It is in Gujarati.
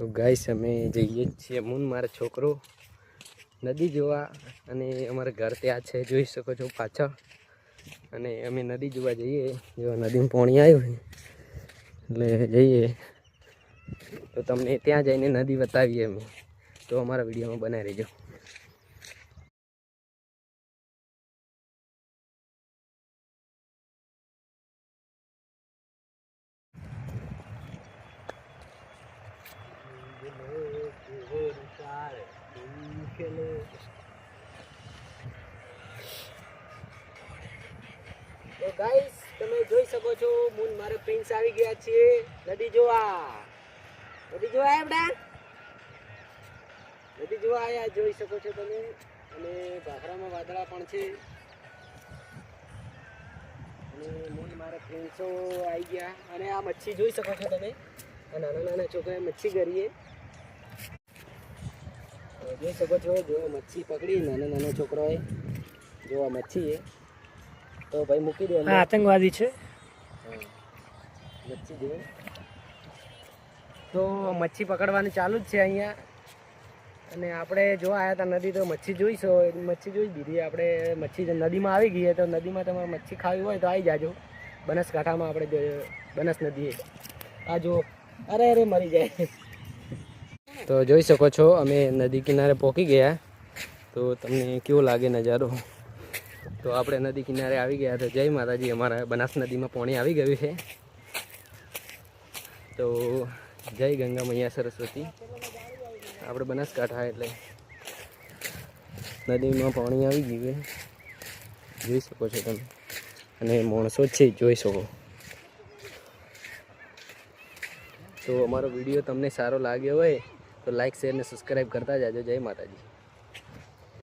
તો ગાઈસ અમે જઈએ છીએ હું મારા છોકરો નદી જોવા અને અમારા ઘર ત્યાં છે જોઈ શકો છો પાછળ અને અમે નદી જોવા જઈએ જો નદીમાં પાણી આવ્યું એટલે જઈએ તો તમને ત્યાં જઈને નદી બતાવીએ અમે તો અમારા વિડીયોમાં બનાવી રહેજો। तो गाइस તમે જોઈ શકો છો મૂન મારે પ્રિન્સ આવી ગયા છે નદી જોવા આયા બેટા નદી જોવા આયા જોઈ શકો છો તમે અને ભાખરામાં વાદળા પણ છે અને મૂન મારા પ્રિન્સો આવી ગયા અને આ મચ્છી જોઈ શકો છો તમે આ નાના નાના છોકરાએ મચ્છી કરીએ જોઈ શકો છો જો મચ્છી પકડી નાના નાના છોકરાએ જો આ મચ્છી છે તો ભાઈ મૂકી દે આ આતંકવાદી છે મચ્છી જો તો મચ્છી પકડવાનું ચાલુ જ છે અહીંયા અને આપણે જો આયા હતા નદી તો મચ્છી જોઈશો મચ્છી જોઈ દીધી આપણે મચ્છી નદીમાં આવી ગઈ તો નદીમાં તમારે મચ્છી ખાવી હોય તો આવી જાજો બનાસકાંઠામાં આપણે બનાસ નદી આ જો અરે અરે મરી જાય તો જોઈ શકો છો અમે નદી કિનારે પહોંચી ગયા તો તમને કેવો લાગે નજારો તો આપણે નદી કિનારે આવી ગયા તો જય માતાજી અમારા બનાસ નદીમાં પાણી આવી ગયું છે તો જય ગંગા મૈયા સરસ્વતી આપણે બનાસકાંઠા એટલે નદીમાં પાણી આવી ગયું જોઈ શકો છો તમે અને માણસો છે જોઈ શકો તો અમારો વિડીયો તમને સારો લાગ્યો હોય તો લાઈક શેર ને સબસ્ક્રાઈબ કરતા જાજો। જય માતાજી।